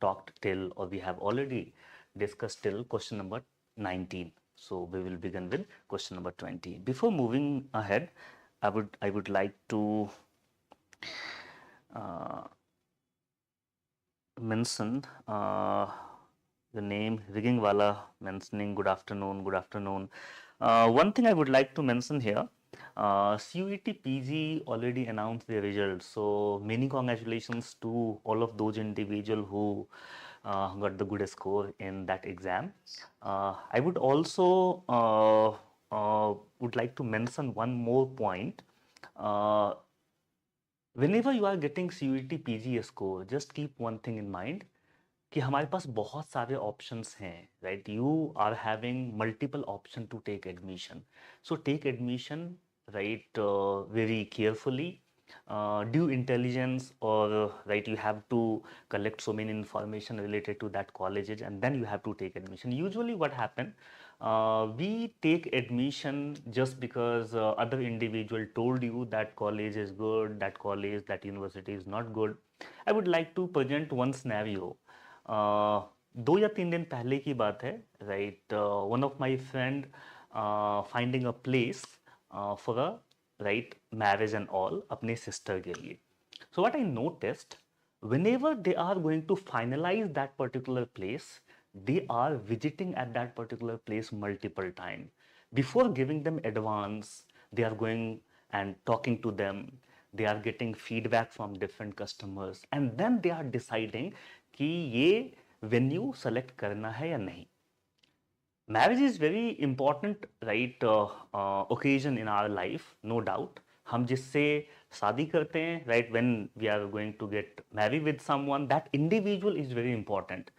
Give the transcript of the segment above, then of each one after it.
talked till, or we have already discussed till question number 19. So we will begin with question number 20. Before moving ahead, I would like to uh, mention the name Rigging Wala mentioning good afternoon, good afternoon. One thing I would like to mention here, CUET PG already announced their results. So many congratulations to all of those individuals who got the good score in that exam. I would also would like to mention one more point. Uh, Whenever you are getting CUET PG score, just keep one thing in mind कि हमारे पास बहुत सारे options हैं, right? You are having multiple option to take admission. So take admission, right, very carefully, due intelligence, or right, you have to collect so many information related to that colleges, and then you have to take admission. Usually what happen, we take admission just because other individual told you that college is good, that college, that university is not good. I would like to present one scenario. 2 या 3 दिन पहले की बात है, right? One of my friend finding a place for a right marriage and all अपने sister के लिए. So what I noticed, whenever they are going to finalize that particular place, they are visiting at that particular place multiple times. Before giving them advance, they are going and talking to them, they are getting feedback from different customers, and then they are deciding कि ये venue select करना है या नहीं. Marriage is very important, right, occasion in our life, no doubt. हम जिससे शादी करते हैं, right, when we are going to get marry with someone, that individual is very important.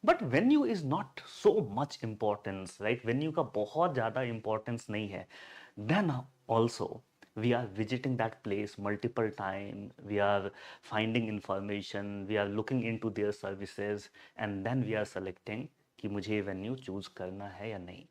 But venue is not so much importance, right? Venue का बहुत ज़्यादा importance नहीं है. Then also we are visiting that place multiple times, we are finding information, we are looking into their services, and then we are selecting कि मुझे venue choose करना है या नहीं.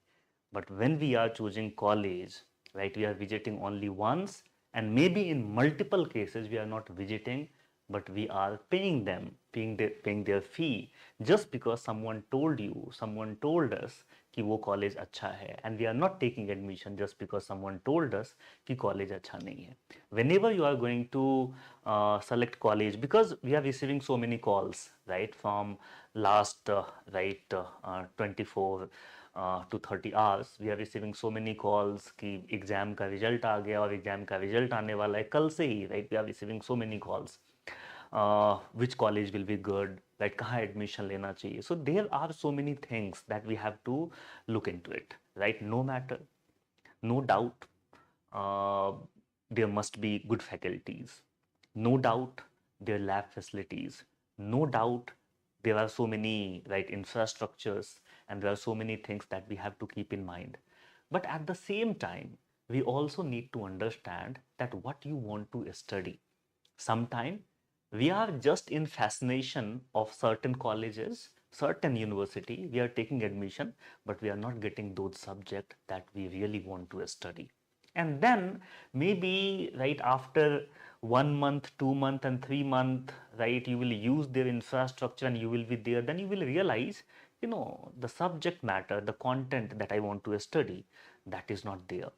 But when we are choosing college, right, we are visiting only once, and maybe in multiple cases we are not visiting, but we are paying them, paying their fee, just because someone told you, someone told us कि वो college अच्छा है, and we are not taking admission just because someone told us कि college अच्छा नहीं है. Whenever you are going to select college, because we are receiving so many calls, right, from last right 24 to 30 hours, we are receiving so many calls कि exam का result आ गया और exam का result आने वाला है कल से ही, right? We are receiving so many calls. Which college will be good, like कहाँ admission लेना चाहिए. So there are so many things that we have to look into it, right? No matter, no doubt, there must be good faculties. No doubt, there are lab facilities. No doubt, there are so many, right, infrastructures, and there are so many things that we have to keep in mind. But at the same time, we also need to understand that what you want to study. Sometimes we are just in fascination of certain colleges, certain university, we are taking admission, but we are not getting those subjects that we really want to study. And then maybe right after 1 month, 2 month, and 3 month, right, you will use their infrastructure and you will be there, then you will realize, you know, the subject matter, the content that I want to study, that is not there,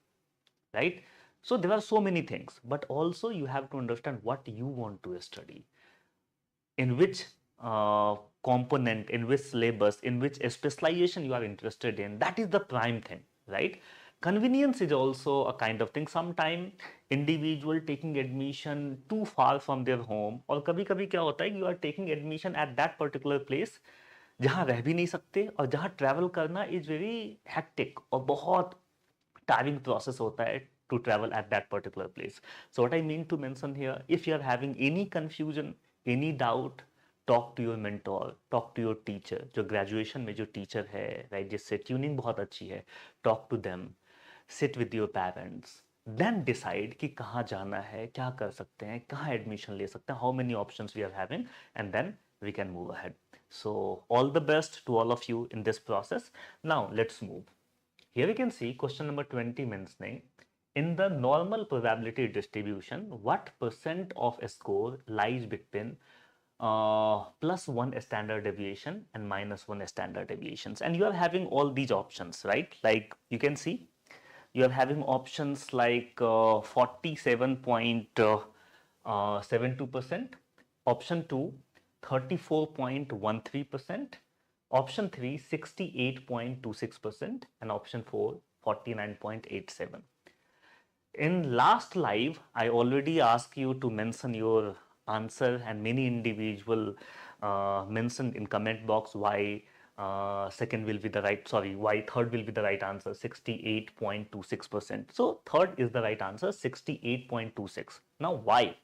right? So there are so many things, but also you have to understand what you want to study, in which component, in which syllabus, in which specialization you are interested in. That is the prime thing, right? Convenience is also a kind of thing. Sometime individual taking admission too far from their home, और कभी कभी क्या होता है कि you are taking admission at that particular place जहाँ रह भी नहीं सकते, और जहाँ ट्रैवल करना इज वेरी हेक्टिक और बहुत tiring process होता है to travel at that particular place. So what I mean to mention here, if you are having any confusion, any doubt, talk to your mentor, talk to your teacher. जो graduation में जो teacher है, right, जिससे tuning बहुत अच्छी है, talk to them, sit with your parents, then decide कि कहाँ जाना है, क्या कर सकते हैं, कहाँ admission ले सकते हैं, how many options we are having, and then we can move ahead. So all the best to all of you in this process. Now let's move. Here we can see question number 20 mentioning, in the normal probability distribution, what percent of a score lies between plus 1 standard deviation and minus 1 standard deviations, and you are having all these options, right? Like you can see you are having options like 47.72%, option 2 34.13%, option 3 68.26%, and option 4 49.87%. In last live, I already asked you to mention your answer, and many individual mentioned in comment box why second will be the right, sorry, why third will be the right answer, 68.26%. So third is the right answer, 68.26. Now why?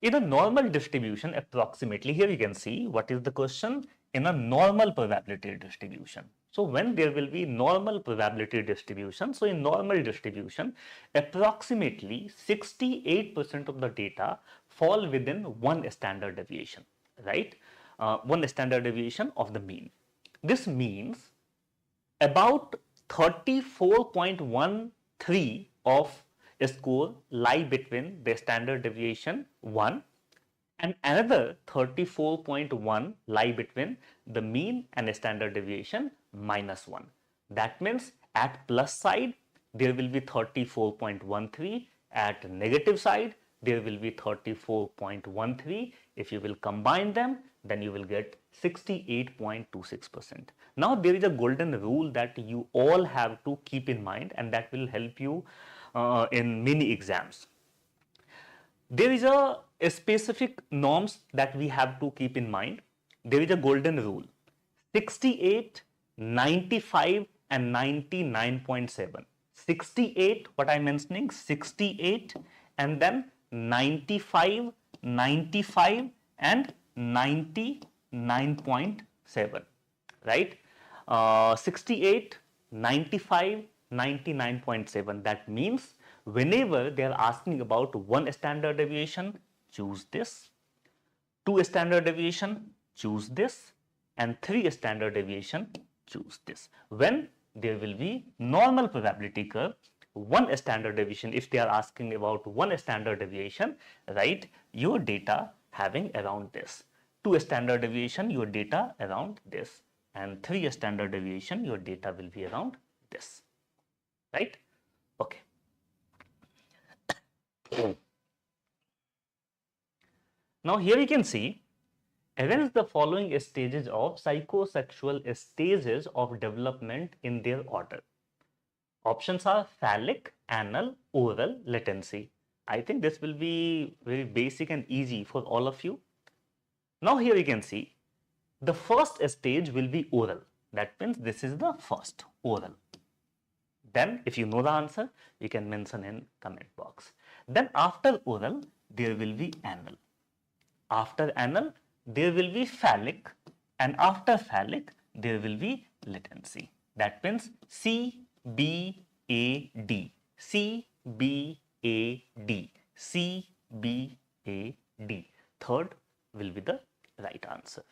In a normal distribution, approximately, here you can see what is the question, in a normal probability distribution. So when there will be normal probability distribution, so in normal distribution, approximately 68% of the data fall within one standard deviation, right? One standard deviation of the mean. This means about 34.13 of a score lie between the standard deviation 1 and another 34.1 lie between the mean and standard deviation minus 1. That means at plus side there will be 34.13, at negative side there will be 34.13. If you will combine them, then you will get 68.26%. Now there is a golden rule that you all have to keep in mind, and that will help you in many exams. There is a specific norms that we have to keep in mind. There is a golden rule: 68, 95 and 99.7. 68, what I'm mentioning, 68 and then 95, 95 and 99.7, right? 68, 95, 99.7. That means whenever they are asking about one standard deviation, choose this, two standard deviation, choose this, and three standard deviation, choose this. When there will be normal probability curve, one standard deviation, if they are asking about one standard deviation, write your data having around this. Two standard deviation, your data around this, and three standard deviation, your data will be around this, right? Okay. Now here you can see, arrange the following stages of psychosexual stages of development in their order. Options are phallic, anal, oral, latency. I think this will be very basic and easy for all of you. Now here you can see, the first stage will be oral. That means this is the first, oral. Then if you know the answer, you can mention in comment box. Then after oral, there will be anal. After anal, there will be phallic, and after phallic, there will be latency. That means C, B, A, D. C, B, A, D. C, B, A, D. Third will be the right answer.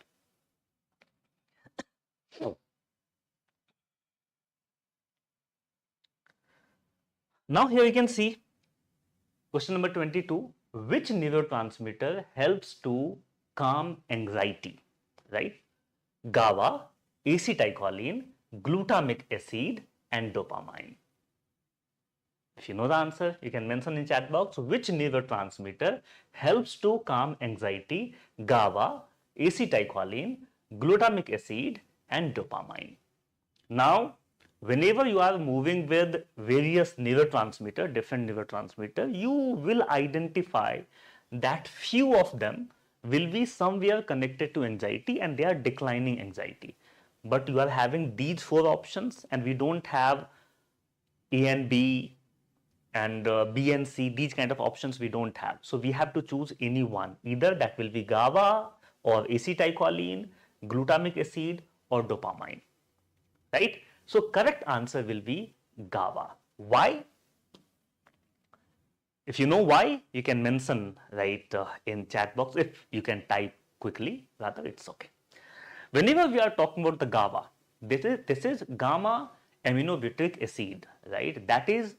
Now here you can see question number 22. Which neurotransmitter helps to calm anxiety, right? GABA, acetylcholine, glutamic acid, and dopamine. If you know the answer, you can mention in chat box which neurotransmitter helps to calm anxiety: GABA, acetylcholine, glutamic acid, and dopamine. Now, whenever you are moving with various neurotransmitter, different neurotransmitter, you will identify that few of them will be somewhere connected to anxiety and they are declining anxiety. But you are having these four options and we don't have A and B and B and C, these kind of options we don't have. So we have to choose any one. Either that will be GABA or acetylcholine, glutamic acid or dopamine, right? So correct answer will be GABA. Why? If you know why, you can mention right in chat box. If you can type quickly, rather it's okay. Whenever we are talking about the GABA, this is gamma aminobutyric acid, right? That is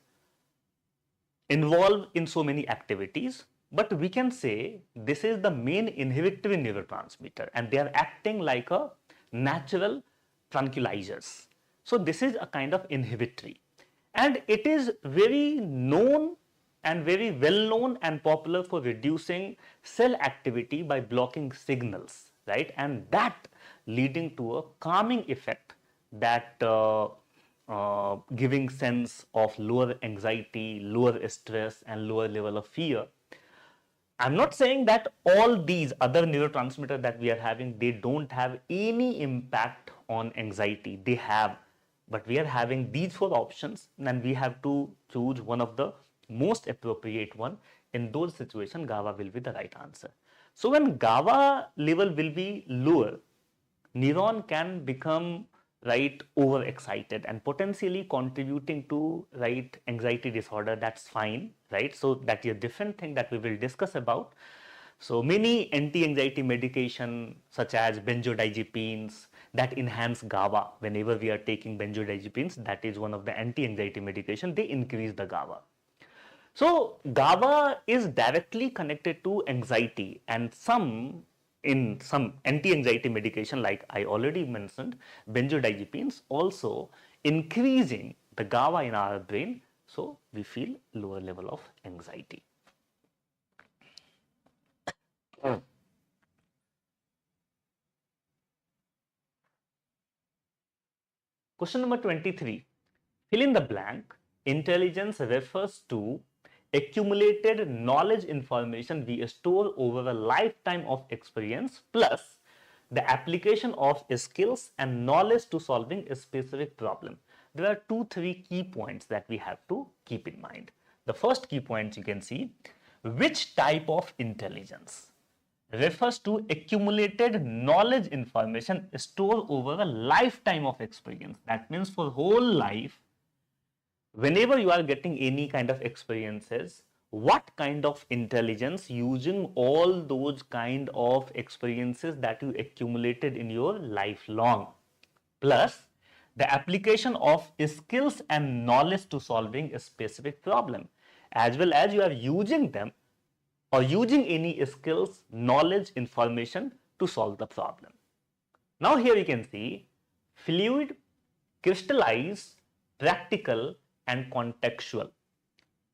involved in so many activities. but we can say this is the main inhibitory neurotransmitter and they are acting like a natural tranquilizers. So this is a kind of inhibitory and it is very known and very well known and popular for reducing cell activity by blocking signals, right? And that leading to a calming effect that giving sense of lower anxiety, lower stress and lower level of fear. I'm not saying that all these other neurotransmitters that we are having, they don't have any impact on anxiety. They have, but we are having these four options and we have to choose one of the most appropriate one. In those situations, GABA will be the right answer. So when GABA level will be lower, neuron can become right overexcited and potentially contributing to right anxiety disorder. That's fine, right? So that is a different thing that we will discuss about. So many anti-anxiety medication such as benzodiazepines that enhance GABA. Whenever we are taking benzodiazepines, that is one of the anti-anxiety medication, they increase the GABA. So GABA is directly connected to anxiety and in some anti-anxiety medication like I already mentioned, benzodiazepines also increasing the GABA in our brain, so we feel lower level of anxiety. Question number 23. Fill in the blank. Intelligence refers to accumulated knowledge information we store over a lifetime of experience plus the application of skills and knowledge to solving a specific problem. There are 2-3 key points that we have to keep in mind. The first key point you can see, which type of intelligence refers to accumulated knowledge information stored over a lifetime of experience. That means for whole life, whenever you are getting any kind of experiences, what kind of intelligence using all those kind of experiences that you accumulated in your lifelong, plus the application of skills and knowledge to solving a specific problem, as well as you are using them or using any skills, knowledge, information to solve the problem. Now here you can see fluid, crystallized, practical and contextual.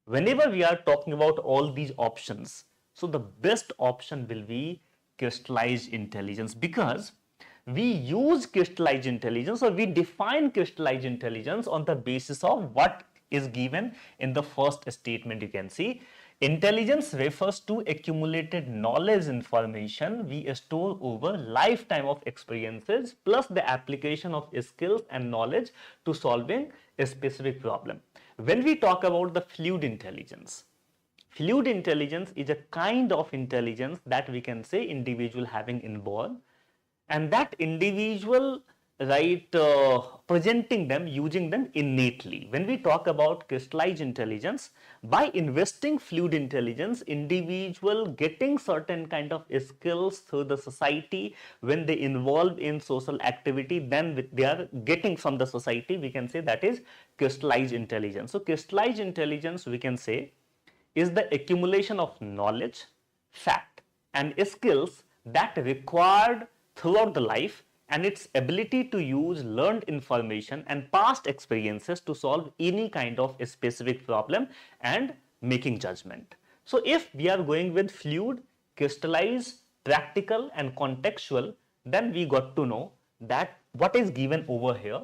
Whenever we are talking about all these options, so the best option will be crystallized intelligence, because we use crystallized intelligence or we define crystallized intelligence on the basis of what is given in the first statement. You can see intelligence refers to accumulated knowledge information we store over lifetime of experiences plus the application of skills and knowledge to solving a specific problem. When we talk about the fluid intelligence is a kind of intelligence that we can say individual having inborn, and that individual presenting them, using them innately. When we talk about crystallized intelligence, by investing fluid intelligence, individual getting certain kind of skills through the society, when they involve in social activity, then they are getting from the society, we can say that is crystallized intelligence. So crystallized intelligence, we can say, is the accumulation of knowledge, fact and skills that required throughout the life, and its ability to use learned information and past experiences to solve any kind of a specific problem and making judgment. So if we are going with fluid, crystallized, practical and contextual, then we got to know that what is given over here,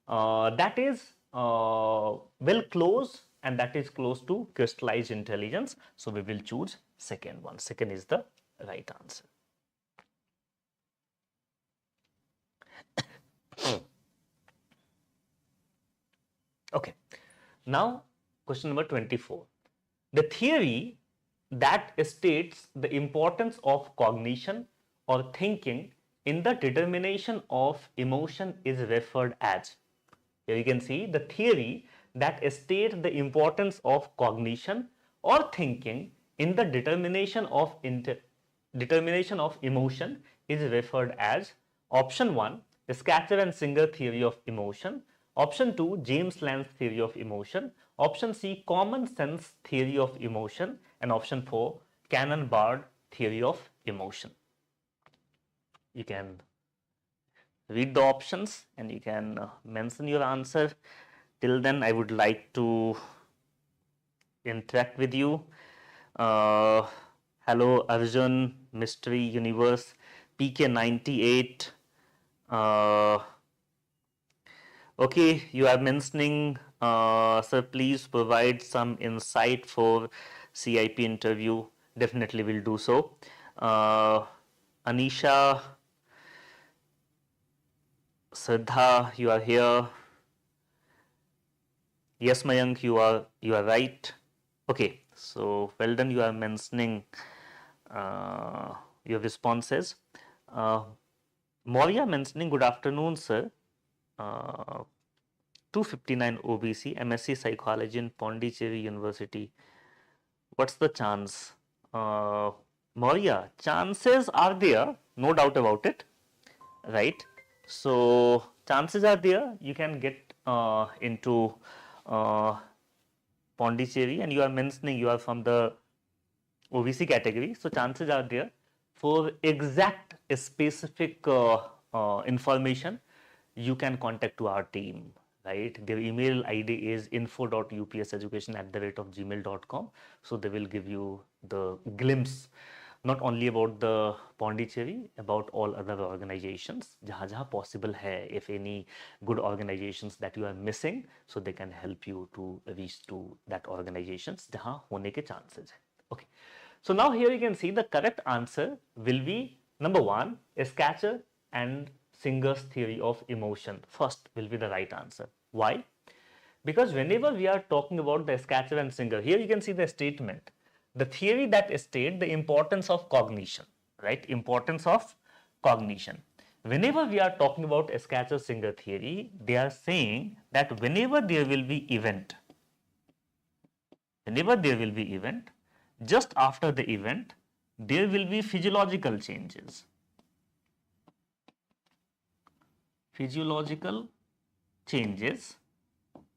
that is well close, and that is close to crystallized intelligence. So we will choose second one. Second is the right answer. Okay, now question number 24. The theory that states the importance of cognition or thinking in the determination of emotion is referred as. Here you can see the theory that states the importance of cognition or thinking in the determination of emotion is referred as option 1, Scatcher and Singer theory of emotion, option 2, James Lange theory of emotion, option C, common sense theory of emotion, and option 4, Cannon-Bard theory of emotion. You can read the options and you can mention your answer. Till then, I would like to interact with you. Hello, Arjun, Mystery Universe, PK98. Okay, you are mentioning, sir, please provide some insight for CIP interview. Definitely will do so. Anisha, Siddha, you are here. Yes, Mayank, you are right. Okay, so well done. You are mentioning your responses. Moria mentioning, good afternoon, sir. 259 OBC, MSc Psychology in Pondicherry University. What's the chance? Moria, chances are there, no doubt about it, right? So chances are there you can get into Pondicherry, and you are mentioning you are from the OBC category, so chances are there. For exact specific information, you can contact to our team, right? Their email ID is info.upseducation@gmail.com. So they will give you the glimpse not only about the Pondicherry, about all other organizations, जहाँ जहाँ possible है, if any good organizations that you are missing, so they can help you to reach to that organizations जहाँ होने के chances है. Okay. So now here you can see the correct answer will be number 1, Scatcher and Singer's theory of emotion. First will be the right answer. Why? Because whenever we are talking about the Scatcher and Singer, here you can see the statement. The theory that states the importance of cognition, right? Importance of cognition. Whenever we are talking about Scatcher-Singer theory, they are saying that whenever there will be event, just after the event, there will be physiological changes.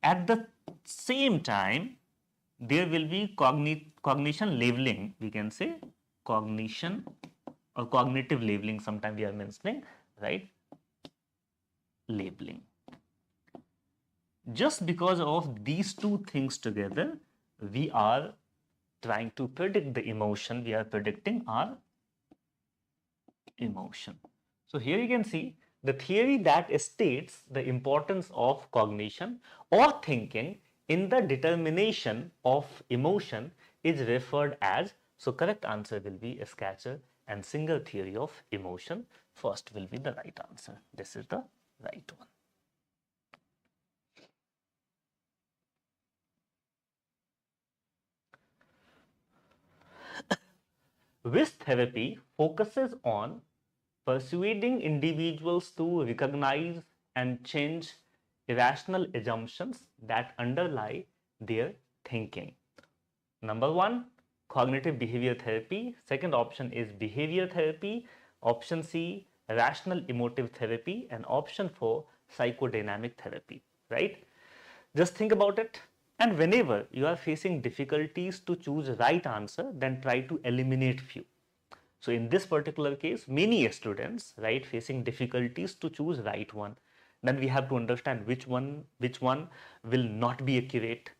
At the same time, there will be cognition labeling. We can say cognition or cognitive labeling. Sometimes we are mentioning, right? Labeling. Just because of these two things together, we are trying to predict the emotion. We are predicting our emotion. So here you can see the theory that states the importance of cognition or thinking in the determination of emotion is referred as, so correct answer will be Scatcher and Singer theory of emotion. First will be the right answer. This is the right one. Which therapy focuses on persuading individuals to recognize and change irrational assumptions that underlie their thinking? Number 1, cognitive behavior therapy. Second option is behavior therapy. Option C, rational emotive therapy. And option 4, psychodynamic therapy, right? Just think about it. And whenever you are facing difficulties to choose right answer, then try to eliminate few. So in this particular case, many students, right, facing difficulties to choose right one. Then we have to understand which one will not be accurate,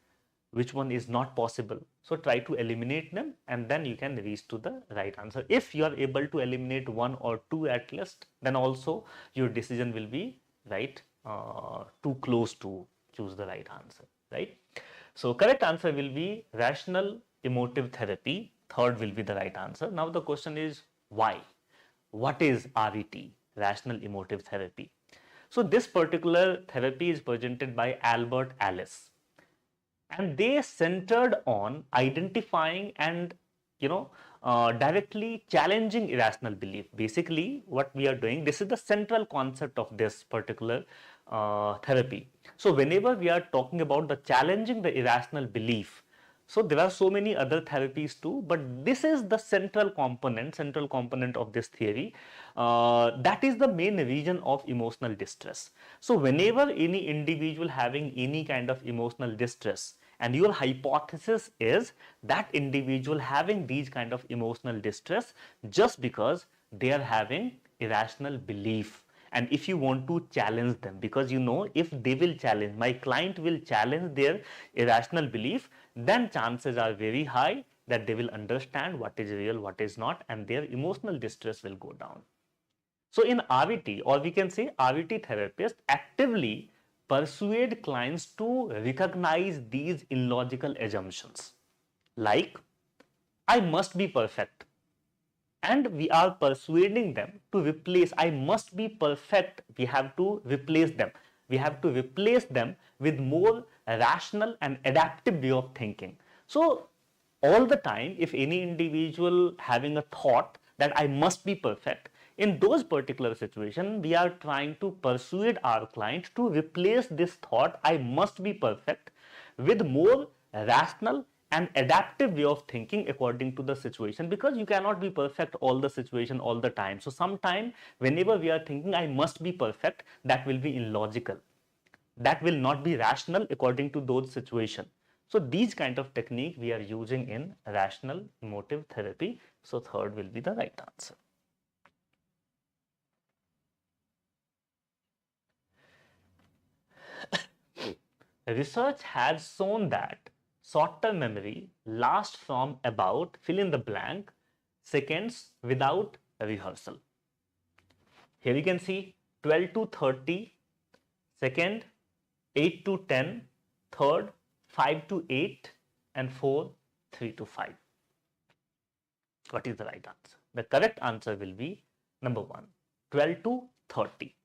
which one is not possible. So try to eliminate them, and then you can reach to the right answer. If you are able to eliminate 1 or 2 at least, then also your decision will be right, too close to choose the right answer, right? So correct answer will be rational emotive therapy. Third will be the right answer. Now the question is why? What is RET, rational emotive therapy? So this particular therapy is presented by Albert Ellis, and they centered on identifying and directly challenging irrational belief. Basically what we are doing, this is the central concept of this particular therapy. So whenever we are talking about the challenging the irrational belief, so there are so many other therapies too, but this is the central component of this theory. That is the main reason of emotional distress. So whenever any individual having any kind of emotional distress, and your hypothesis is that individual having these kind of emotional distress just because they are having irrational belief. And if you want to challenge them, because you know if they will challenge, my client will challenge their irrational belief, then chances are very high that they will understand what is real, what is not, and their emotional distress will go down. So in RVT, or we can say RVT therapists actively persuade clients to recognize these illogical assumptions like I must be perfect, and we are persuading them to replace I must be perfect. We have to replace them. We have to replace them with more rational and adaptive way of thinking. So all the time, if any individual having a thought that I must be perfect, in those particular situations, we are trying to persuade our client to replace this thought I must be perfect with more rational and adaptive way of thinking according to the situation, because you cannot be perfect all the situation all the time. So sometime whenever we are thinking I must be perfect, that will be illogical, that will not be rational according to those situations. So these kind of technique we are using in rational emotive therapy. So third will be the right answer. Research has shown that short-term memory lasts from about fill in the blank seconds without rehearsal. Here you can see 12 to 30, second 8 to 10, third 5 to 8, and fourth 3 to 5. What is the right answer? The correct answer will be number 1, 12 to 30.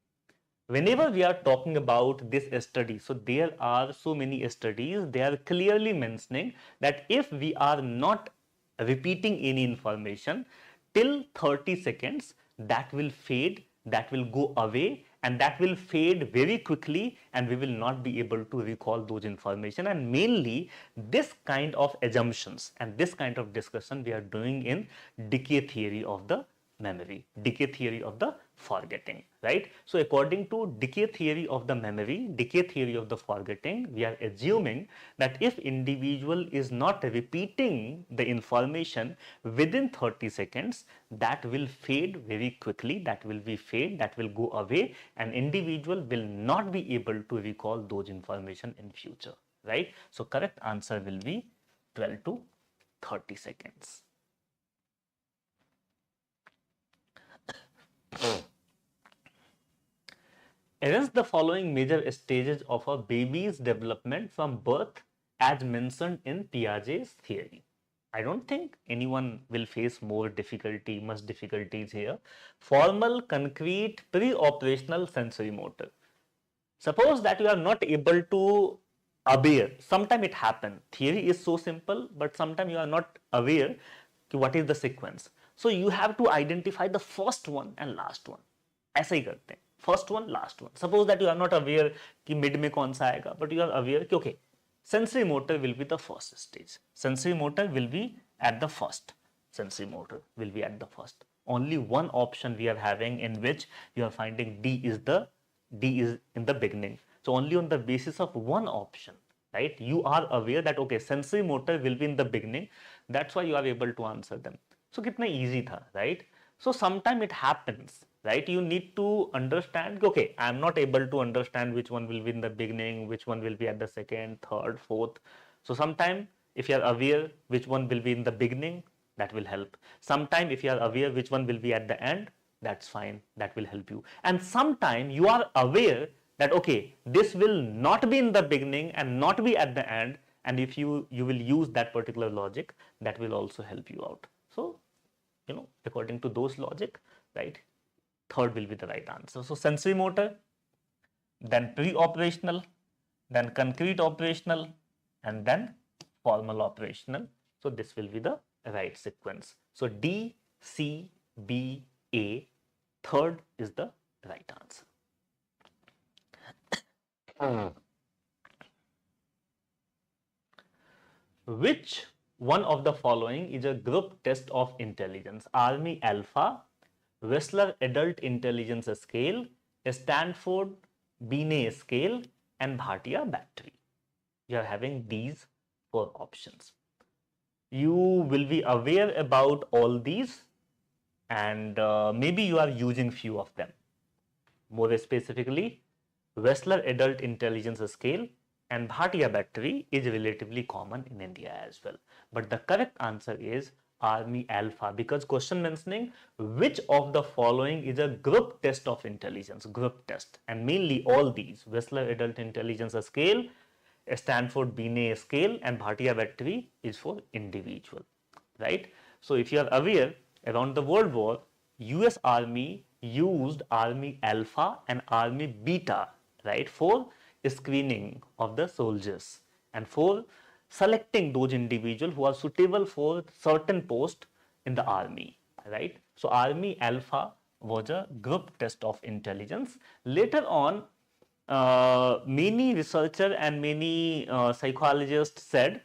Whenever we are talking about this study, so there are so many studies, they are clearly mentioning that if we are not repeating any information till 30 seconds, that will fade, that will go away, and that will fade very quickly, and we will not be able to recall those information. And mainly this kind of assumptions and this kind of discussion we are doing in decay theory of the memory, decay theory of the forgetting, right? So according to decay theory of the memory, decay theory of the forgetting, we are assuming that if individual is not repeating the information within 30 seconds, that will fade very quickly, that will be fade, that will go away, and individual will not be able to recall those information in future, right? So correct answer will be 12 to 30 seconds. Arrange the following major stages of a baby's development from birth as mentioned in Piaget's theory. I don't think anyone will face much difficulties here. Formal, concrete, pre-operational sensory motor. Suppose that you are not able to aware, sometimes it happens. Theory is so simple, but sometimes you are not aware what is the sequence. So you have to identify the first one and last one. ऐसा ही करते हैं, first one, last one. Suppose that you are not aware कि mid में कौन सा आएगा, but you are aware कि okay, sensory motor will be the first stage. Sensory motor will be at the first. Sensory motor will be at the first. Only one option we are having in which you are finding D is in the beginning. So only on the basis of one option, right? You are aware that okay, sensory motor will be in the beginning. That's why you are able to answer them. So कितना easy था, right? So sometime it happens, right? You need to understand, okay, I am not able to understand which one will be in the beginning, which one will be at the second, third, fourth. So sometime if you are aware which one will be in the beginning, that will help. Sometime if you are aware which one will be at the end, that's fine, that will help you. And sometime you are aware that okay, this will not be in the beginning and not be at the end, and if you will use that particular logic, that will also help you out. So according to those logic, right, third will be the right answer. So sensory motor, then pre-operational, then concrete operational, and then formal operational. So this will be the right sequence. So D, C, B, A, third is the right answer. Which one of the following is a group test of intelligence? Army Alpha, Whistler Adult Intelligence Scale, Stanford Binet Scale, and Bhatia Battery. You are having these 4 options. You will be aware about all these, and maybe you are using few of them. More specifically, Wessler Adult Intelligence Scale and Bhatia Battery is relatively common in India as well. But the correct answer is Army Alpha, because question mentioning which of the following is a group test of intelligence, group test, and mainly all these: Wessler Adult Intelligence Scale, Stanford Binet Scale, and Bhatia Battery is for individual, right? So if you are aware, around the World War, US Army used Army Alpha and Army Beta, right, for screening of the soldiers and for selecting those individuals who are suitable for certain post in the army, right? So Army Alpha was a group test of intelligence. Later on, many researchers and many psychologists said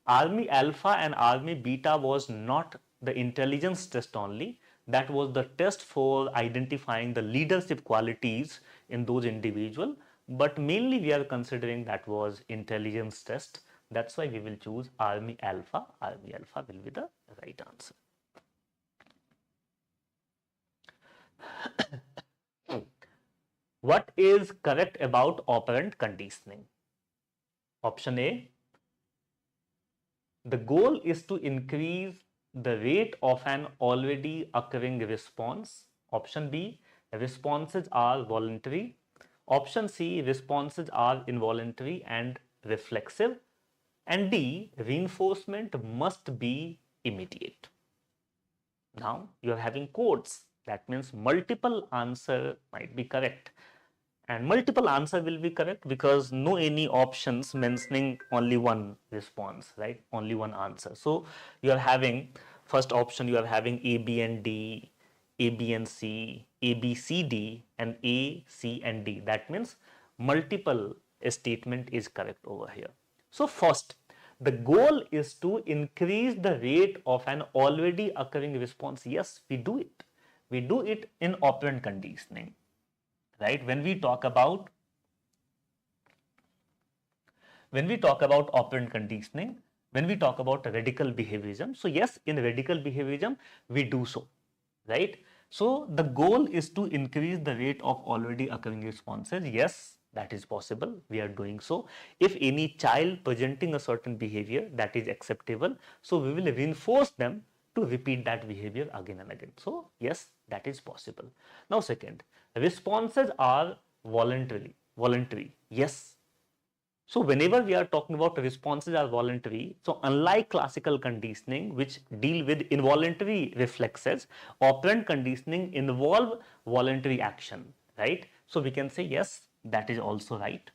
Army Alpha and Army Beta was not the intelligence test only. That was the test for identifying the leadership qualities in those individuals. But mainly we are considering that was intelligence test. That's why we will choose Army Alpha. Army Alpha will be the right answer. What is correct about operant conditioning? Option A, the goal is to increase the rate of an already occurring response. Option B, responses are voluntary. Option C, responses are involuntary and reflexive. And D, reinforcement must be immediate. Now you are having codes. That means multiple answer might be correct. And multiple answer will be correct because no any options mentioning only one response, right? Only one answer. So you are having first option, you are having A, B and D, A, B and C, A, B, C, D, and A, C and D. That means multiple statement is correct over here. So first, the goal is to increase the rate of an already occurring response. Yes, we do it. We do it in operant conditioning, right? When we talk about operant conditioning, when we talk about radical behaviorism, so yes, in radical behaviorism we do so, right? So the goal is to increase the rate of already occurring responses. Yes, that is possible. We are doing so. If any child presenting a certain behavior that is acceptable, so we will reinforce them to repeat that behavior again and again. So yes, that is possible. Now second, responses are voluntary. Yes. So whenever we are talking about responses are voluntary, so unlike classical conditioning which deal with involuntary reflexes, operant conditioning involve voluntary action, right? So we can say yes, that is also right.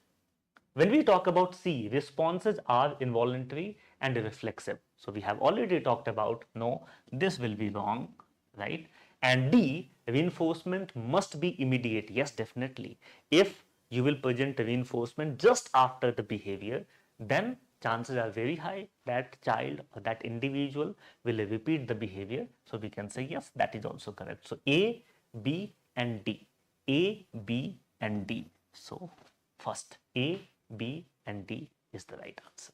When we talk about C, responses are involuntary and reflexive. So we have already talked about, no, this will be wrong, right? And D, reinforcement must be immediate. Yes, definitely. If you will present reinforcement just after the behavior, then chances are very high that child or that individual will repeat the behavior. So we can say yes, that is also correct. So A, B and D. A, B and D. So first, A, B and D is the right answer.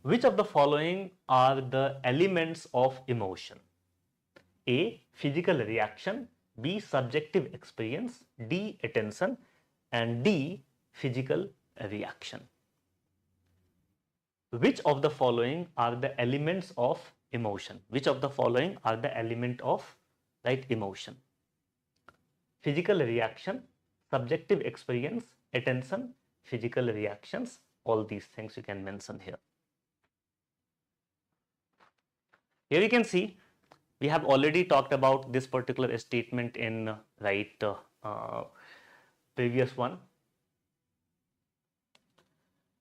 Which of the following are the elements of emotion? A, physical reaction, B, subjective experience, D, attention, and D, physical reaction. Which of the following are the elements of emotion? Which of the following are the element of, right, emotion? Physical reaction, subjective experience, attention, physical reactions, all these things you can mention here. Here you can see we have already talked about this particular statement in previous one.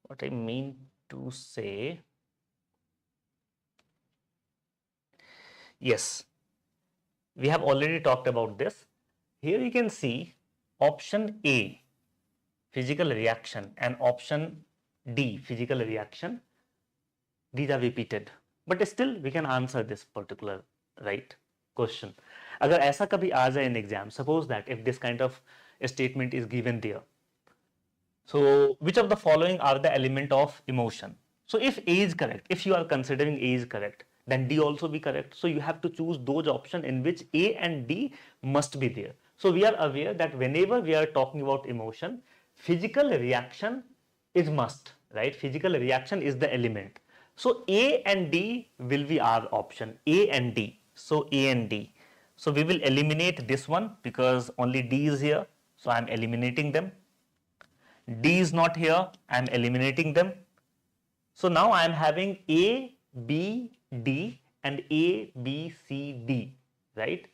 What I mean to say, yes, we have already talked about this. Here you can see option A, physical reaction, and option D, physical reaction. These are repeated, but still we can answer this particular right question. अगर ऐसा कभी आ जाए in exam, suppose that if this kind of statement is given there. So which of the following are the element of emotion? So if A is correct, if you are considering A is correct, then D also be correct. So you have to choose those options in which A and D must be there. So we are aware that whenever we are talking about emotion, physical reaction is must, right? Physical reaction is the element. So A and D will be our option, A and D. So A and D. So we will eliminate this one because only D is here. So I am eliminating them. D is not here, I am eliminating them. So now I am having A, B, D and A, B, C, D, right?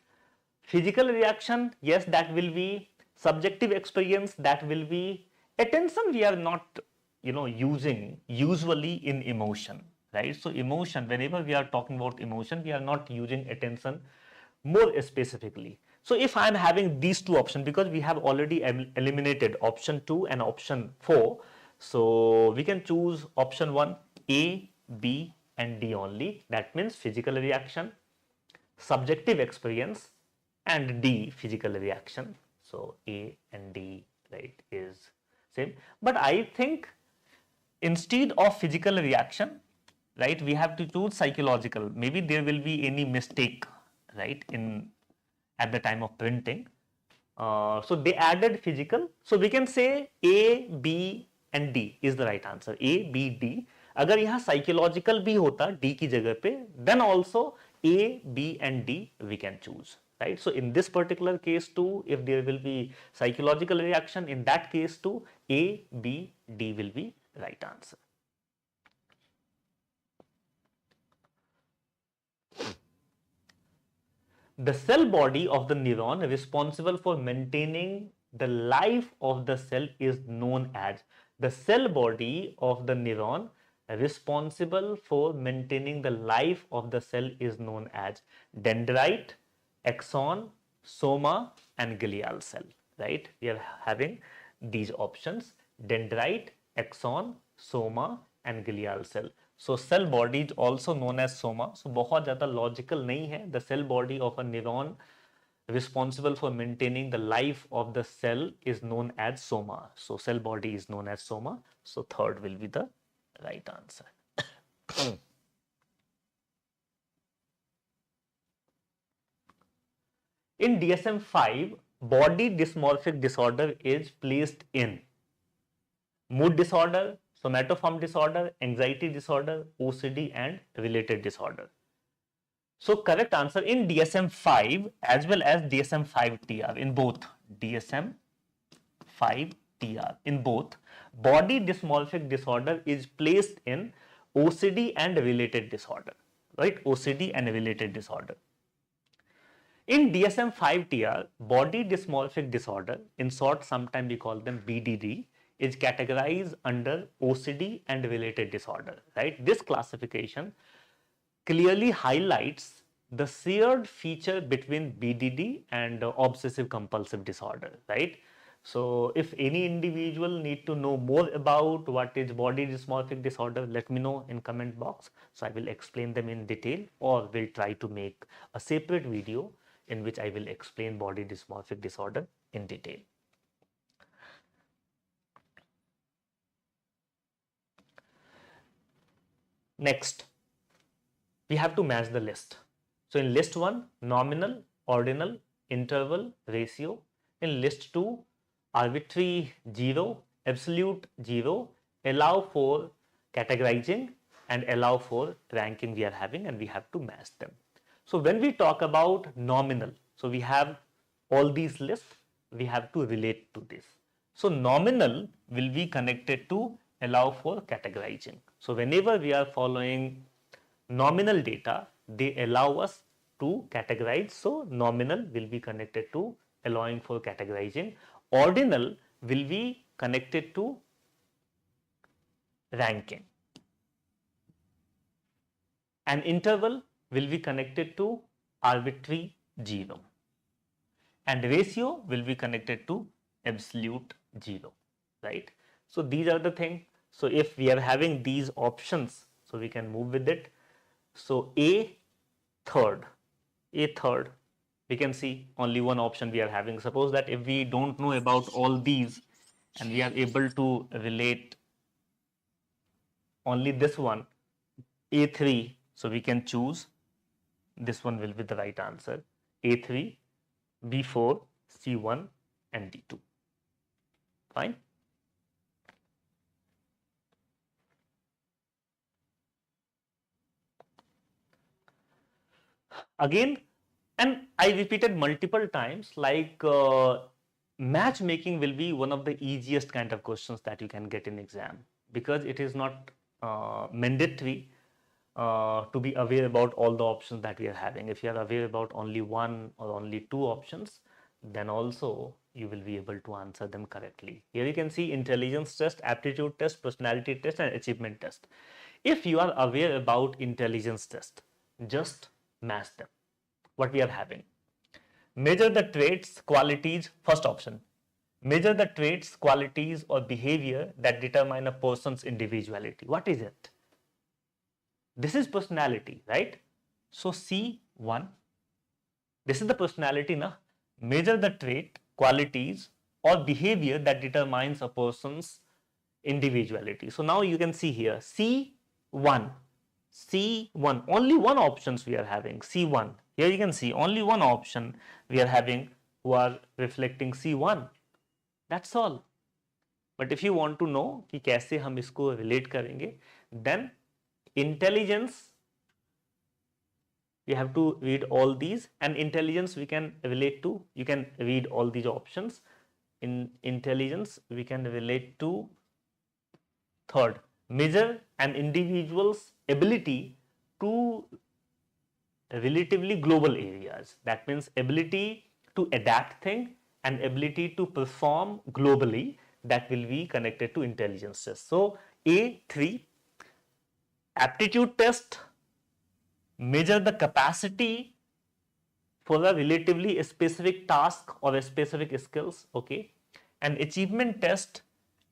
Physical reaction, yes, that will be. Subjective experience, that will be. Attention we are not, using usually in emotion, right? So emotion, whenever we are talking about emotion, we are not using attention more specifically. So if I am having these two options, because we have already eliminated option 2 and option 4, so we can choose option 1, A, B and D only. That means physical reaction, subjective experience and D, physical reaction. So A and D, right, is same. But I think instead of physical reaction, right, we have to choose psychological. Maybe there will be any mistake, right, at the time of printing. So they added physical. So we can say A, B and D is the right answer. A, B, D. अगर यहाँ psychological भी होता D की जगह पे, then also A, B and D we can choose, right? So in this particular case too, if there will be psychological reaction, in that case too, A, B, D will be right answer. The cell body of the neuron responsible for maintaining the life of the cell is known as. The cell body of the neuron responsible for maintaining the life of the cell is known as dendrite, axon, soma and glial cell, right? We are having these options: dendrite, axon, soma and glial cell. So cell body is also known as soma. So बहुत ज़्यादा logical नहीं है. The cell body of a neuron responsible for maintaining the life of the cell is known as soma. So cell body is known as soma. So third will be the right answer. In DSM-5, body dysmorphic disorder is placed in mood disorder, somatoform disorder, anxiety disorder, OCD and related disorder. So correct answer in DSM-5 as well as DSM-5-TR, in both DSM-5-TR, in both, body dysmorphic disorder is placed in OCD and related disorder, right? OCD and related disorder. In DSM-5-TR, body dysmorphic disorder, in short sometimes we call them BDD, is categorized under OCD and related disorder, right? This classification clearly highlights the shared feature between BDD and obsessive compulsive disorder, right? So if any individual need to know more about what is body dysmorphic disorder, let me know in comment box. So I will explain them in detail, or will try to make a separate video in which I will explain body dysmorphic disorder in detail. Next, we have to match the list. So in list 1, nominal, ordinal, interval, ratio. In list 2, arbitrary 0, absolute 0, allow for categorizing and allow for ranking we are having, and we have to match them. So when we talk about nominal, so we have all these lists, we have to relate to this. So nominal will be connected to allow for categorizing. So whenever we are following nominal data, they allow us to categorize. So nominal will be connected to allowing for categorizing. Ordinal will be connected to ranking. And interval will be connected to arbitrary 0. And ratio will be connected to absolute 0, right? So these are the things. So if we are having these options, so we can move with it. So A third, We can see only one option we are having. Suppose that if we don't know about all these and we are able to relate only this one, A3, so we can choose this one will be the right answer. A3, B4, C1 and D2. Fine. Again, and I repeated multiple times, like matchmaking will be one of the easiest kind of questions that you can get in exam, because it is not mandatory to be aware about all the options that we are having. If you are aware about only one or only two options, then also you will be able to answer them correctly. Here you can see intelligence test, aptitude test, personality test and achievement test. If you are aware about intelligence test, just match them. What we are having: measure the traits, qualities, first option. Measure the traits, qualities or behavior that determine a person's individuality. What is it? This is personality, right? So C1, this is the personality, na? Measure the trait, qualities or behavior that determines a person's individuality. So now you can see here C1, C1, only one options we are having, C1. Here you can see only one option we are having who are reflecting C1. That's all. But if you want to know कि कैसे हम इसको relate करेंगे, then intelligence, we have to read all these, and intelligence we can relate to, you can read all these options. In intelligence we can relate to third, measure an individual's ability to relatively global areas. That means ability to adapt thing and ability to perform globally, that will be connected to intelligence test. So A3, aptitude test, measure the capacity for a relatively specific task or a specific skills, okay, and achievement test,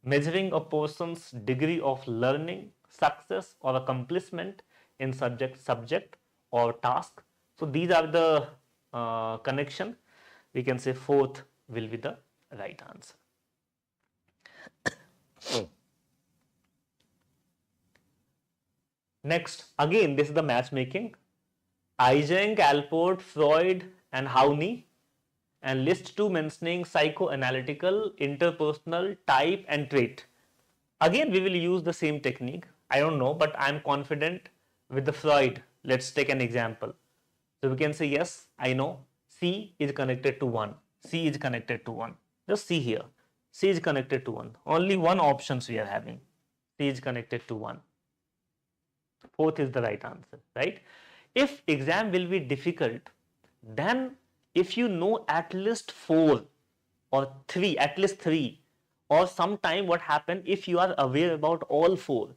measuring a person's degree of learning, success or accomplishment in subject or task. So these are the connection. We can say fourth will be the right answer. Next, again, this is the matchmaking. Eysenck, Alport, Freud and Howney, and list 2 mentioning psychoanalytical, interpersonal, type and trait. Again, we will use the same technique. I don't know, but I am confident with the Freud. Let's take an example. So we can say, yes, I know C is connected to 1. C is connected to 1. Just see here. C is connected to 1. Only one options we are having. C is connected to 1. Fourth is the right answer, right? If exam will be difficult, then if you know at least 4 or 3, at least 3, or sometime what happen, if you are aware about all 4,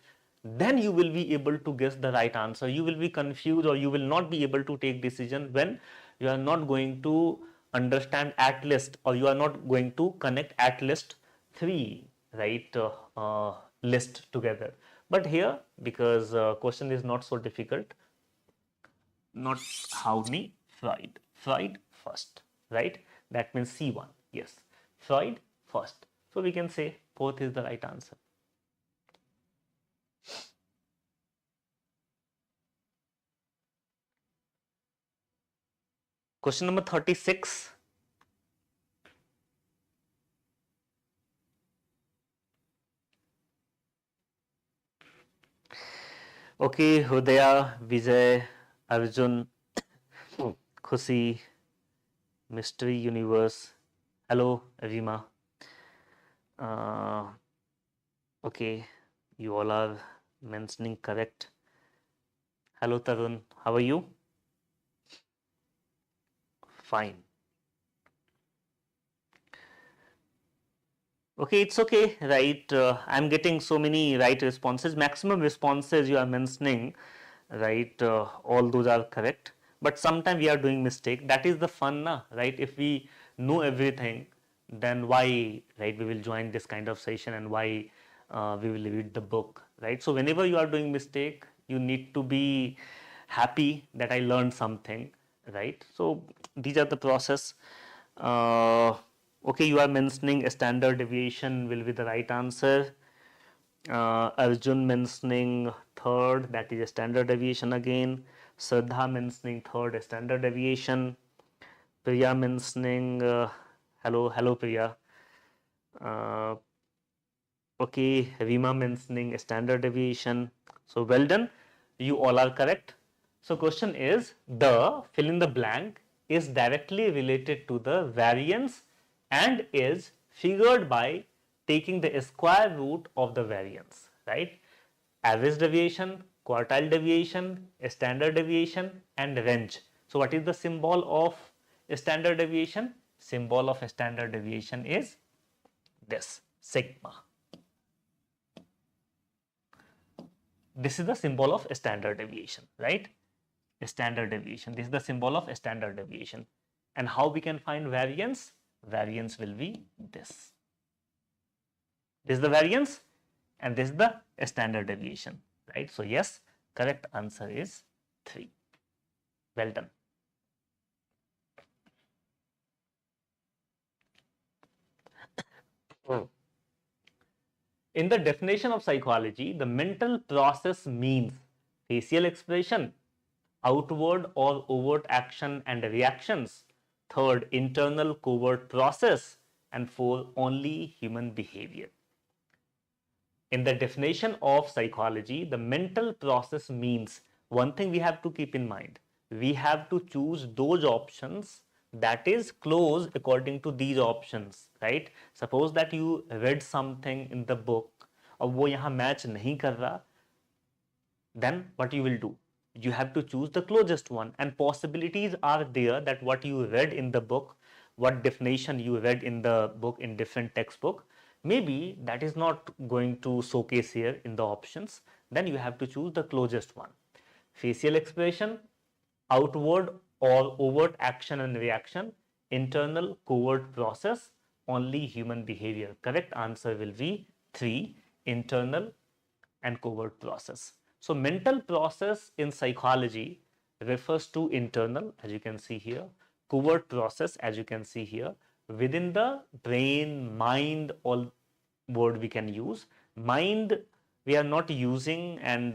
then you will be able to guess the right answer. You will be confused or you will not be able to take decision when you are not going to understand at least, or you are not going to connect at least 3 right list together. But here, because question is not so difficult, not Howney, Freud. Freud first, right? That means C1. Yes, Freud first. So we can say fourth is the right answer. Question number 36. Okay, Hudaya, Vijay, Arjun, Khushi, Mystery Universe. Hello, Rima. Okay, you all are mentioning correct. Hello, Tarun. How are you? Fine. Okay, it's okay, right? I'm getting so many right responses. Maximum responses you are mentioning, right? All those are correct. But sometimes we are doing mistake. That is the fun, na? Right? If we know everything, then why, right? We will join this kind of session, and why we will read the book, right? So whenever you are doing mistake, you need to be happy that I learned something, right? So these are the process. Okay, you are mentioning a standard deviation will be the right answer. Arjun mentioning third, that is a standard deviation again. Shraddha mentioning third, a standard deviation. Priya mentioning hello Priya. Uh, okay, Rima mentioning a standard deviation. So well done, you all are correct. So question is, the fill in the blank is directly related to the variance and is figured by taking the square root of the variance, right? Average deviation, quartile deviation, standard deviation and range. So what is the symbol of standard deviation? Symbol of standard deviation is this, sigma. This is the symbol of standard deviation, right? Standard deviation. This is the symbol of standard deviation. And how we can find variance? Variance will be this. This is the variance and this is the standard deviation, right? So yes, correct answer is 3. Well done. In the definition of psychology, the mental process means facial expression, outward or overt action and reactions. Third, internal covert process. And 4, only human behavior. In the definition of psychology, the mental process means one thing we have to keep in mind. We have to choose those options that is close according to these options, right? Suppose that you read something in the book और वो यहाँ match नहीं कर रहा, then what you will do? You have to choose the closest one, and possibilities are there that what you read in the book, what definition you read in the book in different textbook, maybe that is not going to showcase here in the options. Then you have to choose the closest one. Facial expression, outward or overt action and reaction, internal covert process, only human behavior. Correct answer will be 3, internal and covert process. So mental process in psychology refers to internal, as you can see here, covert process, as you can see here, within the brain, mind, all word we can use. Mind we are not using, and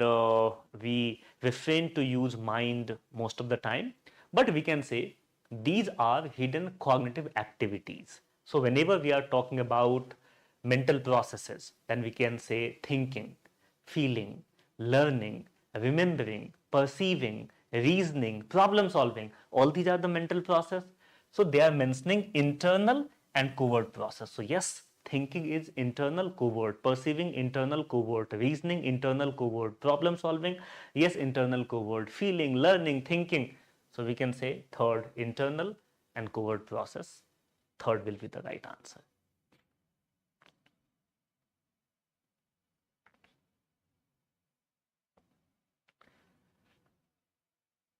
we refrain to use mind most of the time, but we can say these are hidden cognitive activities. So whenever we are talking about mental processes, then we can say thinking, feeling, learning, remembering, perceiving, reasoning, problem solving. All these are the mental process. So they are mentioning internal and covert process. So yes, thinking is internal covert, perceiving internal covert, reasoning internal covert, problem solving, yes, internal covert, feeling, learning, thinking. So we can say third, internal and covert process. Third will be the right answer.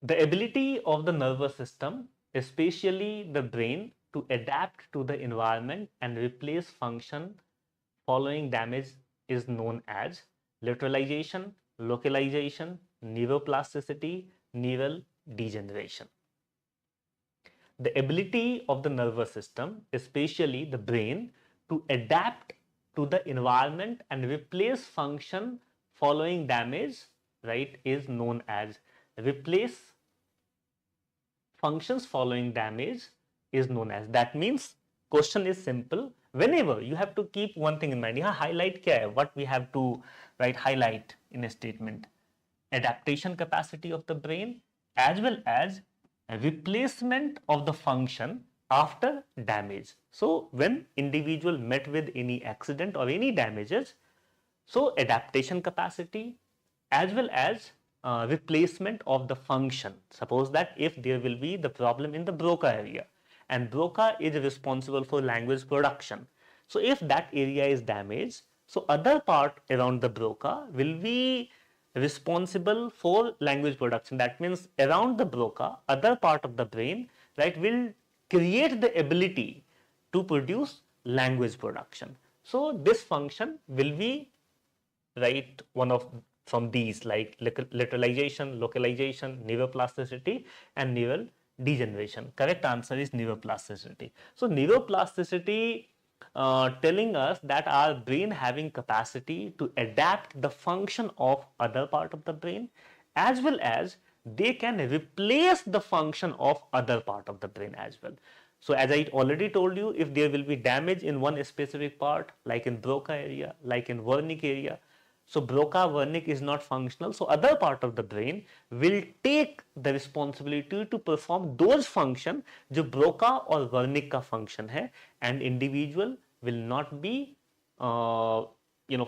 The ability of the nervous system, especially the brain, to adapt to the environment and replace function following damage is known as lateralization, localization, neuroplasticity, neural degeneration. The ability of the nervous system, especially the brain, to adapt to the environment and replace function following damage, right, is known as replace functions following damage is known as. That means question is simple. Whenever you have to keep one thing in mind, यहाँ highlight क्या है? What we have to write highlight in a statement? Adaptation capacity of the brain as well as replacement of the function after damage. So when individual met with any accident or any damages, so adaptation capacity as well as replacement of the function. Suppose that if there will be the problem in the Broca area, and Broca is responsible for language production. So if that area is damaged, so other part around the Broca will be responsible for language production. That means around the Broca, other part of the brain, right, will create the ability to produce language production. So this function will be, right, one of from these, like lateralization, localization, neuroplasticity and neural degeneration. Correct answer is neuroplasticity. So neuroplasticity telling us that our brain having capacity to adapt the function of other part of the brain, as well as they can replace the function of other part of the brain as well. So as I already told you, if there will be damage in one specific part, like in Broca area, like in Wernicke area, so Broca Wernicke is not functional, so other part of the brain will take the responsibility to perform those function जो Broca और Wernicke का function है, and individual will not be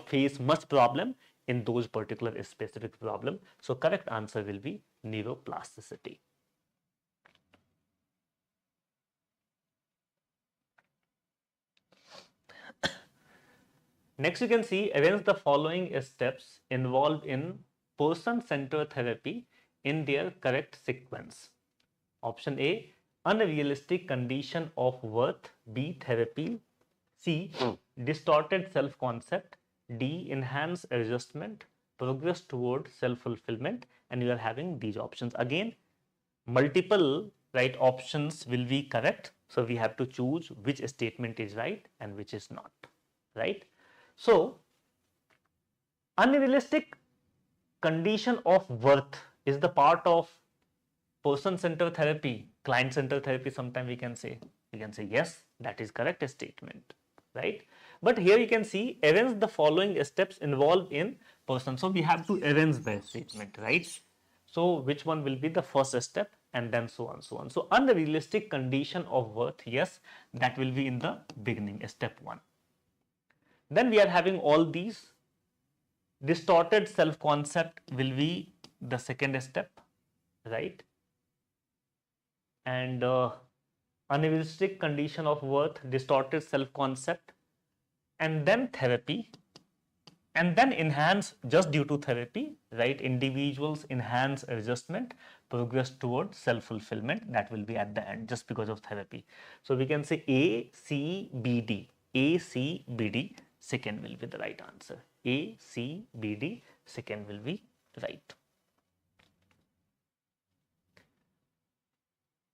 face much problem in those particular specific problem. So correct answer will be neuroplasticity. Next, you can see arrange the following steps involved in person-centered therapy in their correct sequence. Option A, unrealistic condition of worth. B, therapy. C, distorted self-concept. D, enhanced adjustment. Progress toward self-fulfillment. And you are having these options. Again, multiple right options will be correct. So we have to choose which statement is right and which is not. Right? So, unrealistic condition of worth is the part of person-centered therapy, client-centered therapy. Sometimes we can say yes, that is correct statement, right? But here you can see arrange the following steps involved in person. So we have to arrange the statement, right? So which one will be the first step, and then so on, so on. So unrealistic condition of worth, yes, that will be in the beginning, step 1. Then we are having all these. Distorted self-concept will be the second step, right? And unrealistic condition of worth, distorted self-concept, and then therapy, and then enhance just due to therapy, right? Individuals enhance adjustment, progress towards self-fulfillment, that will be at the end just because of therapy. So we can say A, C, B, D. A, C, B, D. Second will be the right answer. A, C, B, D. Second will be right.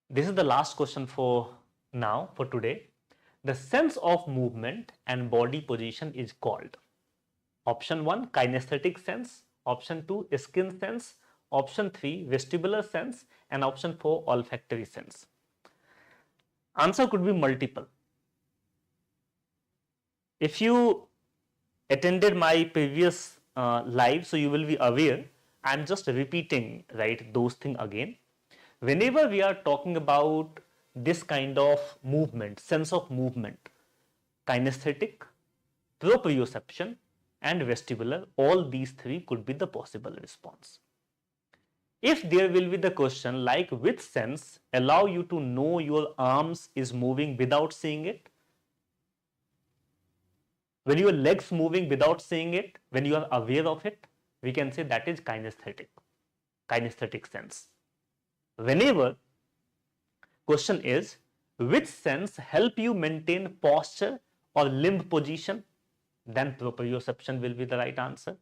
This is the last question for now, for today. The sense of movement and body position is called. Option 1, kinesthetic sense. Option 2, skin sense. Option 3, vestibular sense. And option 4, olfactory sense. Answer could be multiple. If you attended my previous live, so you will be aware, I am just repeating, right, those things again. Whenever we are talking about this kind of movement, sense of movement, kinesthetic, proprioception, and vestibular, all these three could be the possible response. If there will be the question like which sense allow you to know your arms is moving without seeing it, when your legs moving without seeing it, when you are aware of it, we can say that is kinesthetic sense. Whenever question is which sense help you maintain posture or limb position, then proprioception will be the right answer.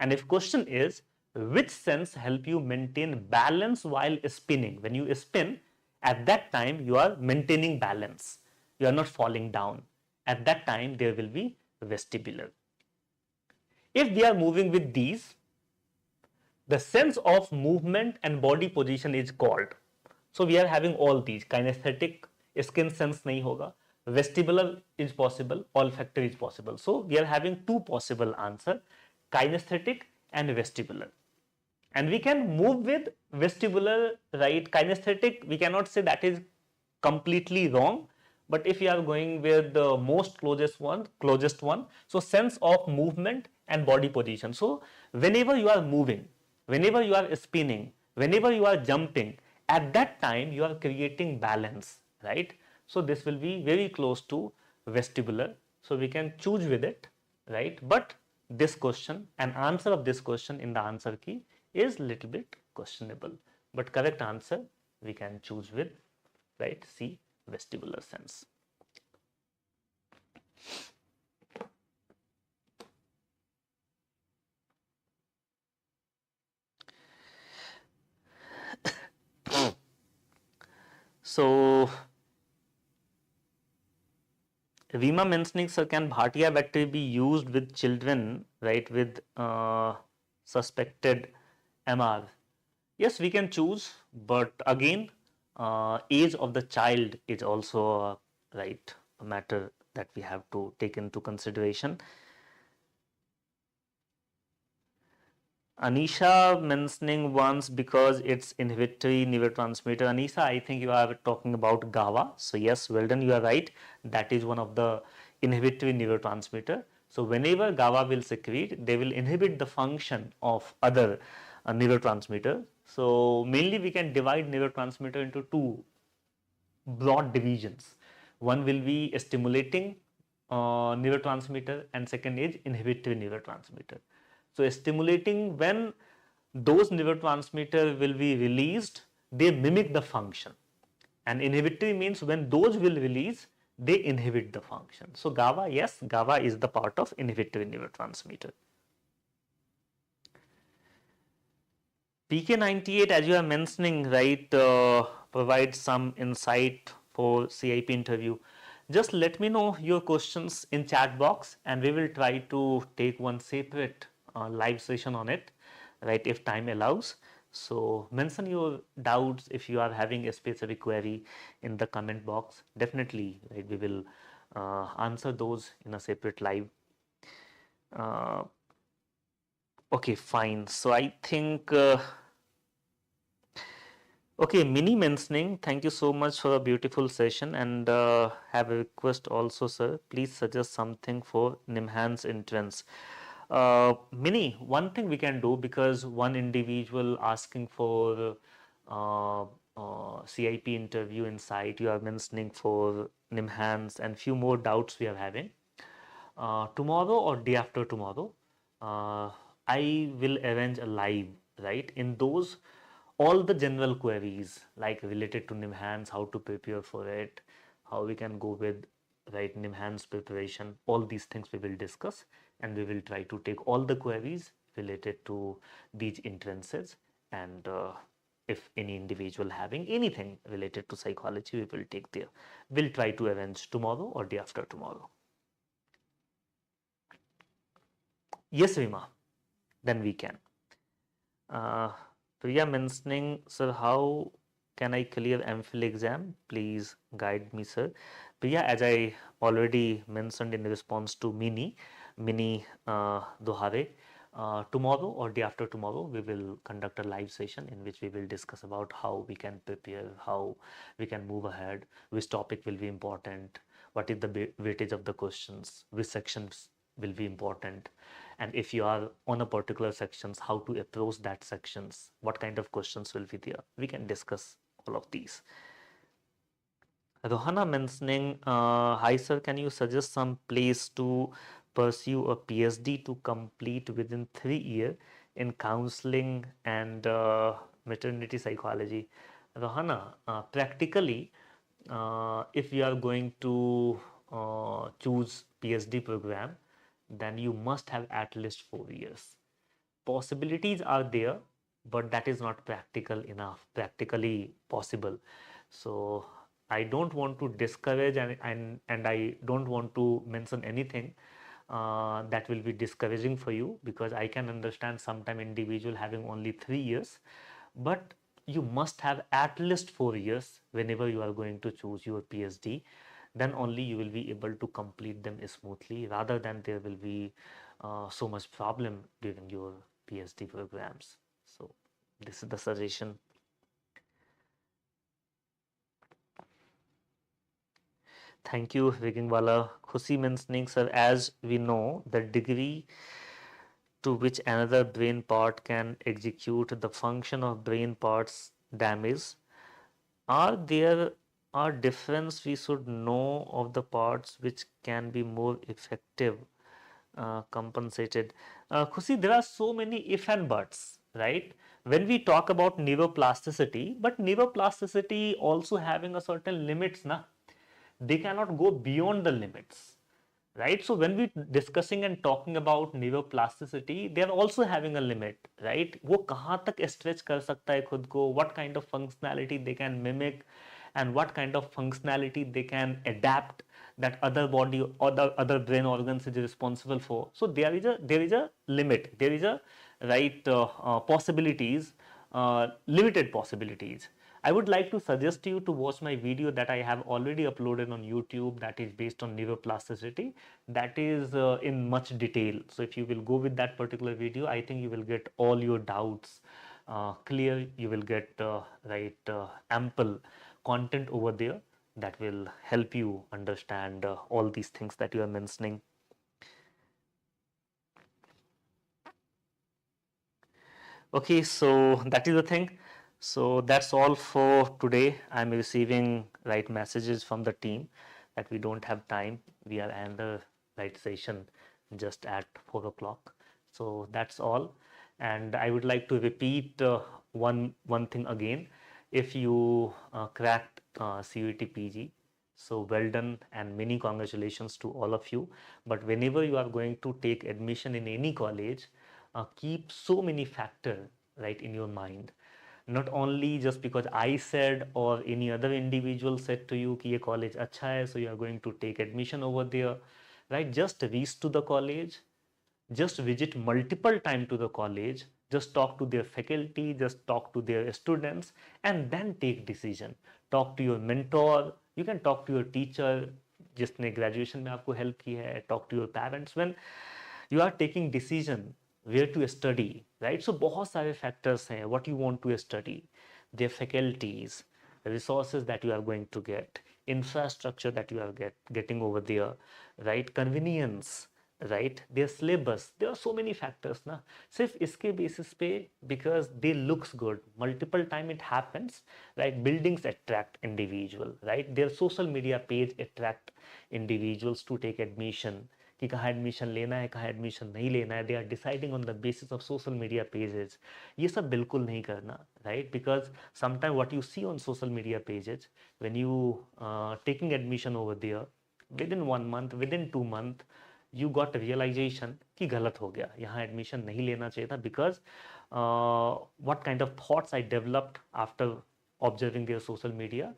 And if question is which sense help you maintain balance while spinning, when you spin, at that time you are maintaining balance, you are not falling down. At that time there will be vestibular. If we are moving with these, the sense of movement and body position is called. So we are having all these. Kinesthetic, skin sense nahi hoga. Vestibular is possible, olfactory is possible. So we are having two possible answer, kinesthetic and vestibular. And we can move with vestibular, right? Kinesthetic, we cannot say that is completely wrong. But if you are going with the most closest one, so sense of movement and body position. So whenever you are moving, whenever you are spinning, whenever you are jumping, at that time you are creating balance, right? So this will be very close to vestibular. So we can choose with it, right? But this question, an answer of this question in the answer key is little bit questionable. But correct answer we can choose with, right? C, vestibular sense. So Rima mentioning, sir, can Bhatia vector be used with children, right, with suspected MR? Yes, we can choose, but again, age of the child is also right a matter that we have to take into consideration. Anisha mentioning once because it's inhibitory neurotransmitter. Anisha, I think you are talking about GABA. So yes, well done, you are right. That is one of the inhibitory neurotransmitter. So whenever GABA will secrete, they will inhibit the function of other neurotransmitter. So mainly we can divide neurotransmitter into two broad divisions. One will be a stimulating neurotransmitter and second is inhibitory neurotransmitter. So stimulating, when those neurotransmitter will be released, they mimic the function, and inhibitory means when those will release, they inhibit the function. So GABA, yes, GABA is the part of inhibitory neurotransmitter. PK98, as you are mentioning, right, provides some insight for CIP interview. Just let me know your questions in chat box and we will try to take one separate live session on it, right, if time allows. So mention your doubts if you are having a specific query in the comment box. Definitely, right, we will answer those in a separate live. Okay, fine. So I think okay, Mini mentioning, thank you so much for a beautiful session and have a request also, sir. Please suggest something for NIMHANS entrance. Mini, one thing we can do, because one individual asking for CIP interview insight, you are mentioning for NIMHANS and few more doubts we are having. Tomorrow or day after tomorrow, I will arrange a live, right? In those, all the general queries like related to NIMHANS, how to prepare for it, how we can go with, right, NIMHANS preparation, all these things we will discuss, and we will try to take all the queries related to these entrances. And if any individual having anything related to psychology, we will take there. We'll try to arrange tomorrow or day after tomorrow. Yes, Rima, then we can. Priya mentioning, sir, how can I clear M.Phil exam? Please guide me, sir. Priya, as I already mentioned in response to Mini Dohare, tomorrow or day after tomorrow, we will conduct a live session in which we will discuss about how we can prepare, how we can move ahead, which topic will be important, what is the weightage of the questions, which sections will be important, and if you are on a particular sections, how to approach that sections, what kind of questions will be there. We can discuss all of these. Rohana mentioning, hi sir, can you suggest some place to pursue a PhD to complete within 3 years in counseling and maternity psychology? Rohana, practically, if you are going to choose PhD program, then you must have at least 4 years. Possibilities are there, but that is not practically possible. So I don't want to discourage and I don't want to mention anything that will be discouraging for you, because I can understand sometime individual having only 3 years, but you must have at least 4 years whenever you are going to choose your PhD. Then only you will be able to complete them smoothly, rather than there will be so much problem during your PhD programs. So this is the suggestion. Thank you, Rigingwala. Khushi mentioning, sir, as we know, the degree to which another brain part can execute the function of brain parts damage, are there are difference we should know of the parts which can be more effective compensated? Khushi, there are so many if and buts, right? When we talk about neuroplasticity, but neuroplasticity also having a certain limits, na? They cannot go beyond the limits, right? So when we discussing and talking about neuroplasticity, they are also having a limit, right? वो कहाँ तक stretch कर सकता है खुद को, what kind of functionality they can mimic, and what kind of functionality they can adapt that other body or the other brain organs is responsible for. So there is a limit, there is a possibilities, limited possibilities. I would like to suggest you to watch my video that I have already uploaded on YouTube, that is based on neuroplasticity, that is in much detail. So if you will go with that particular video, I think you will get all your doubts clear. You will get ample content over there that will help you understand all these things that you are mentioning. Okay, so that is the thing. So that's all for today. I'm receiving messages from the team that we don't have time. We are in the session just at 4 o'clock. So that's all. And I would like to repeat one thing again. If you cracked CUET PG, so well done and many congratulations to all of you. But whenever you are going to take admission in any college, keep so many factors in your mind. Not only just because I said or any other individual said to you कि ये college अच्छा है, so you are going to take admission over there, right? Just reach to the college, just visit multiple times to the college, just talk to their faculty, just talk to their students, and then take decision. Talk to your mentor, you can talk to your teacher जिसने graduation में आपको help की है, talk to your parents when you are taking decision where to study, right? So बहुत सारे factors हैं, what you want to study, their faculties, resources that you are going to get, infrastructure that you are getting over there, right? Convenience, right? Their syllabus, there are so many factors ना. सिर्फ इसके basis पे because they looks good, multiple time it happens, right? Buildings attract individual, right? Their social media page attract individuals to take admission, कि कहाँ admission लेना है, कहाँ admission नहीं लेना है. They are deciding on the basis of social media pages. ये सब बिल्कुल नहीं करना, right? Because sometime what you see on social media pages when you taking admission over there, with in 1 month, with in 2 month, you got realisation कि गलत हो गया, यहाँ एडमिशन नहीं लेना चाहिए था. Because what kind of thoughts I developed after observing their social media,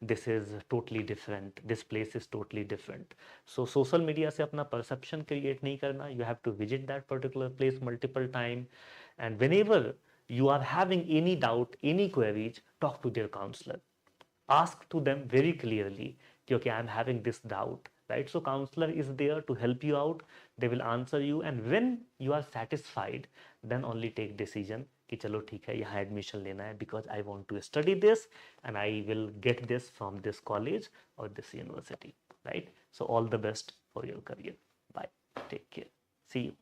this is totally different, this place is totally different. So social media से अपना perception create नहीं करना, you have to visit that particular place multiple time, and whenever you are having any doubt, any queries, talk to their counselor, ask to them very clearly कि okay, I'm having this doubt, right? So counselor is there to help you out, they will answer you, and when you are satisfied, then only take decision कि चलो ठीक है यहाँ admission लेना है, because I want to study this and I will get this from this college or this university, right? So all the best for your career. Bye, take care, see you.